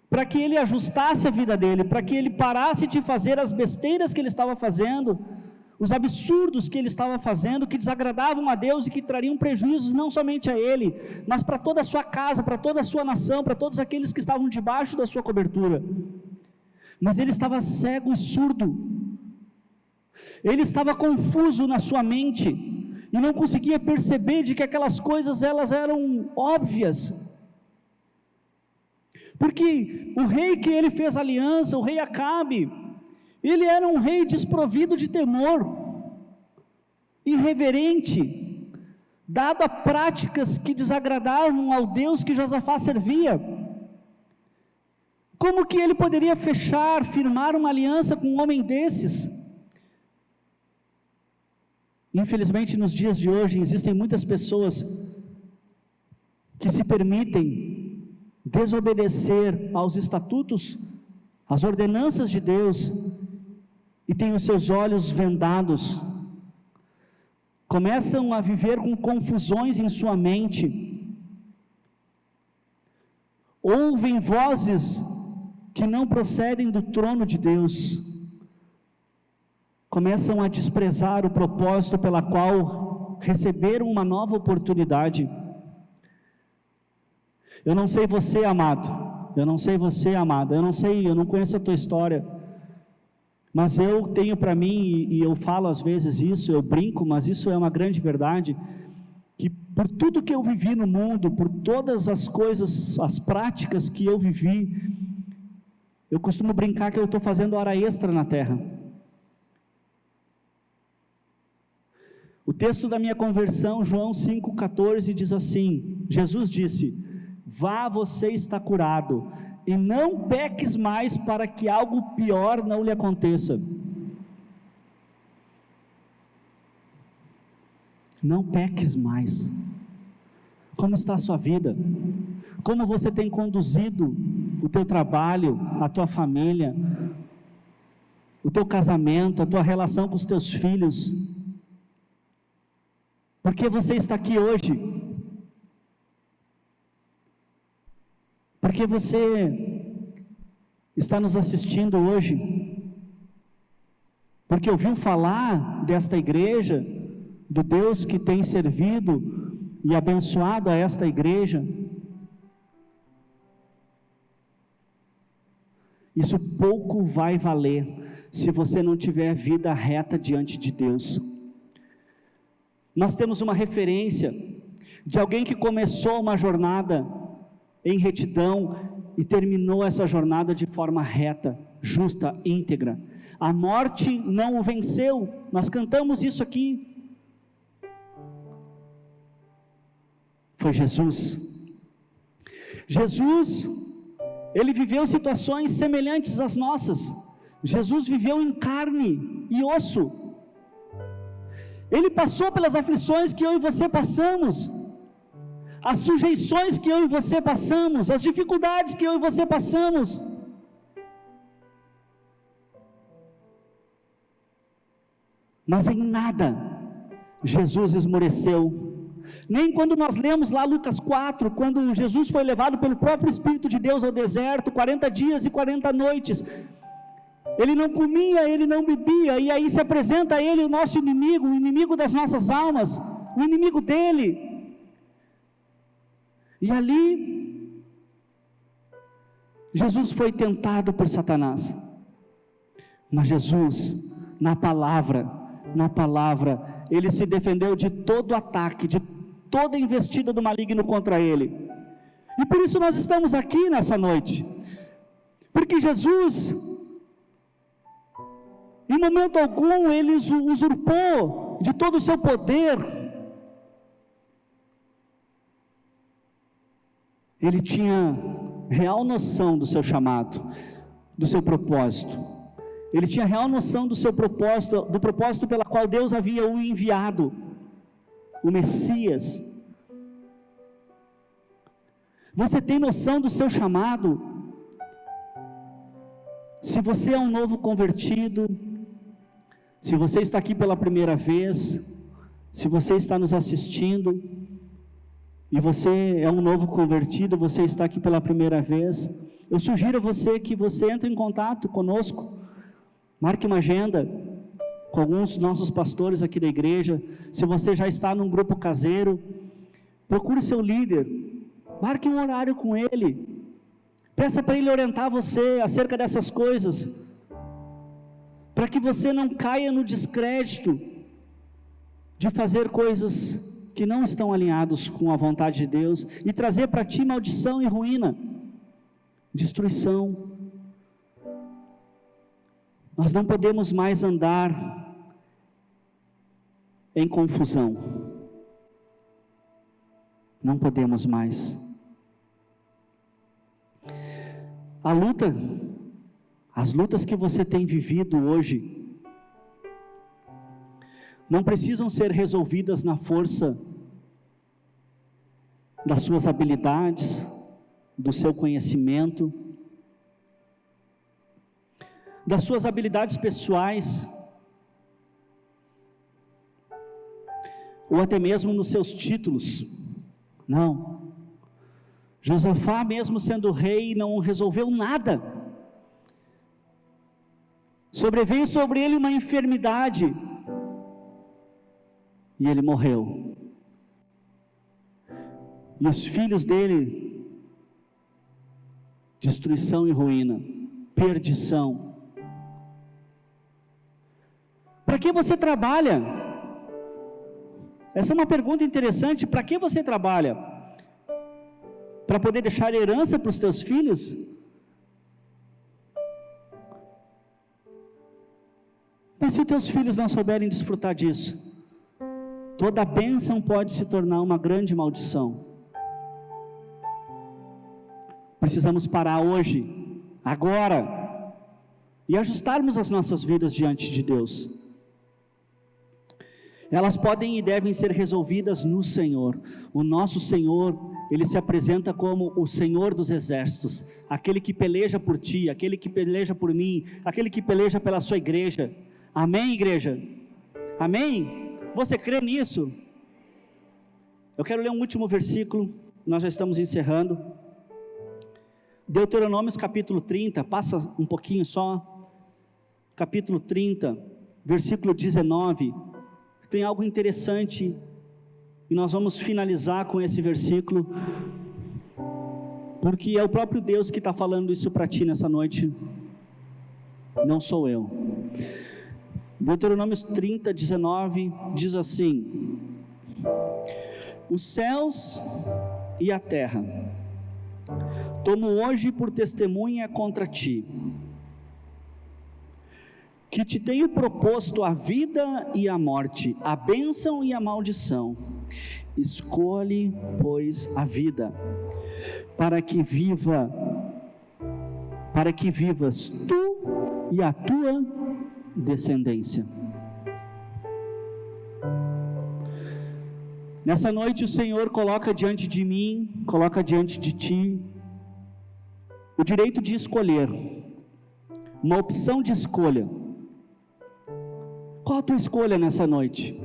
para que ele ajustasse a vida dele, para que ele parasse de fazer as besteiras que ele estava fazendo, os absurdos que ele estava fazendo, que desagradavam a Deus e que trariam prejuízos não somente a ele, mas para toda a sua casa, para toda a sua nação, para todos aqueles que estavam debaixo da sua cobertura. Mas ele estava cego e surdo, ele estava confuso na sua mente, e não conseguia perceber de que aquelas coisas, elas eram óbvias, porque o rei que ele fez aliança, o rei Acabe, ele era um rei desprovido de temor, irreverente, dado a práticas que desagradavam ao Deus que Josafá servia. Como que ele poderia firmar uma aliança com um homem desses? Infelizmente, nos dias de hoje, existem muitas pessoas que se permitem desobedecer aos estatutos, às ordenanças de Deus, e têm os seus olhos vendados, começam a viver com confusões em sua mente, ouvem vozes que não procedem do trono de Deus, começam a desprezar o propósito pela qual receberam uma nova oportunidade. Eu não sei você, amado, eu não conheço a tua história, mas eu tenho para mim, e eu falo às vezes isso, eu brinco, mas isso é uma grande verdade, que por tudo que eu vivi no mundo, por todas as coisas, as práticas que eu vivi, eu costumo brincar que eu estou fazendo hora extra na terra. O texto da minha conversão, João 5,14, diz assim: Jesus disse: vá, você está curado, e não peques mais, para que algo pior não lhe aconteça. Não peques mais. Como está a sua vida? Como você tem conduzido o teu trabalho, a tua família, o teu casamento, a tua relação com os teus filhos? Por que você está aqui hoje? Porque você está nos assistindo hoje? Porque ouviu falar desta igreja, do Deus que tem servido e abençoado a esta igreja? Isso pouco vai valer se você não tiver vida reta diante de Deus. Nós temos uma referência de alguém que começou uma jornada em retidão e terminou essa jornada de forma reta, justa, íntegra. A morte não o venceu. Nós cantamos isso aqui. Foi Jesus. Jesus, ele viveu situações semelhantes às nossas. Jesus viveu em carne e osso. Ele passou pelas aflições que eu e você passamos, as sujeições que eu e você passamos, as dificuldades que eu e você passamos. Mas em nada Jesus esmoreceu. Nem quando nós lemos lá Lucas 4, quando Jesus foi levado pelo próprio Espírito de Deus ao deserto, 40 dias e 40 noites, ele não comia, ele não bebia, e aí se apresenta a ele o nosso inimigo, o inimigo das nossas almas, o inimigo dele, e ali, Jesus foi tentado por Satanás, mas Jesus, na palavra, ele se defendeu de todo ataque, de toda investida do maligno contra ele, e por isso nós estamos aqui nessa noite, porque Jesus, em momento algum, ele usurpou de todo o seu poder, ele tinha real noção do seu chamado, do seu propósito, ele tinha real noção do seu propósito, do propósito pela qual Deus havia o enviado, o Messias. Você tem noção do seu chamado? Se você é um novo convertido, se você está aqui pela primeira vez, se você está nos assistindo, e você é um novo convertido, você está aqui pela primeira vez, eu sugiro a você que você entre em contato conosco, marque uma agenda com alguns dos nossos pastores aqui da igreja. Se você já está num grupo caseiro, procure seu líder, marque um horário com ele, peça para ele orientar você acerca dessas coisas, para que você não caia no descrédito de fazer coisas que não estão alinhados com a vontade de Deus, e trazer para ti maldição e ruína, destruição. Nós não podemos mais andar em confusão, não podemos mais. As lutas que você tem vivido hoje, não precisam ser resolvidas na força das suas habilidades, do seu conhecimento, das suas habilidades pessoais, ou até mesmo nos seus títulos. Não. Josafá, mesmo sendo rei, não resolveu nada. Sobreveio sobre ele uma enfermidade, e ele morreu. E os filhos dele, destruição e ruína, perdição. Para que você trabalha? Essa é uma pergunta interessante. Para que você trabalha? Para poder deixar herança para os teus filhos? Mas se os teus filhos não souberem desfrutar disso, toda bênção pode se tornar uma grande maldição. Precisamos parar hoje, agora, e ajustarmos as nossas vidas diante de Deus. Elas podem e devem ser resolvidas no Senhor. O nosso Senhor, Ele se apresenta como o Senhor dos exércitos, aquele que peleja por ti, aquele que peleja por mim, aquele que peleja pela sua igreja. Amém, igreja? Amém? Você crê nisso? Eu quero ler um último versículo, nós já estamos encerrando. Deuteronômios capítulo 30, passa um pouquinho só. Capítulo 30, versículo 19. Tem algo interessante, e nós vamos finalizar com esse versículo, porque é o próprio Deus que está falando isso para ti nessa noite, não sou eu. Deuteronômios 30, 19, diz assim: os céus e a terra tomo hoje por testemunha contra ti, que te tenho proposto a vida e a morte, a bênção e a maldição. Escolhe, pois, a vida, para que vivas tu e a tua descendência. Nessa noite o Senhor coloca diante de mim, coloca diante de ti, o direito de escolher, uma opção de escolha. Qual a tua escolha nessa noite?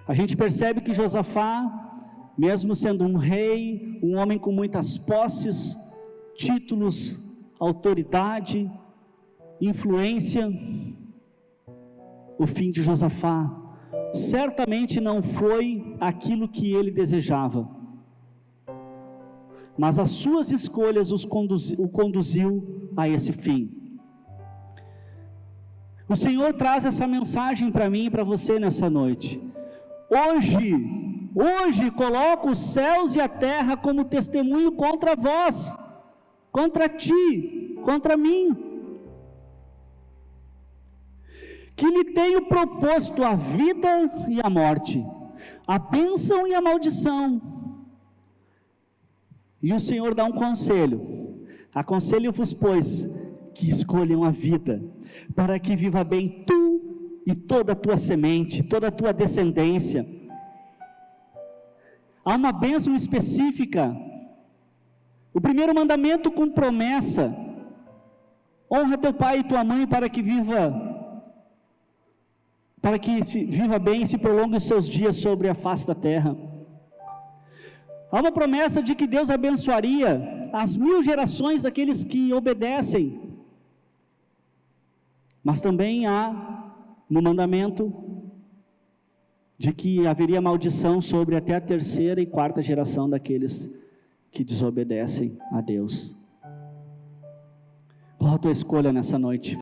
A gente percebe que Josafá, mesmo sendo um rei, um homem com muitas posses, títulos, autoridade, influência, o fim de Josafá certamente não foi aquilo que ele desejava, mas as suas escolhas o conduziu a esse fim. O Senhor traz essa mensagem para mim e para você nessa noite. Hoje coloco os céus e a terra como testemunho contra vós, contra ti, contra mim, que lhe tenho proposto a vida e a morte, a bênção e a maldição. E o Senhor dá um conselho: aconselho-vos, pois, que escolham a vida, para que viva bem tu e toda a tua semente, toda a tua descendência. Há uma bênção específica. O primeiro mandamento com promessa: honra teu pai e tua mãe para que viva bem e se prolongue os seus dias sobre a face da terra. Há uma promessa de que Deus abençoaria as 1000 gerações daqueles que obedecem, mas também há no mandamento de que haveria maldição sobre até a 3ª e 4ª geração daqueles que desobedecem a Deus. Qual a tua escolha nessa noite?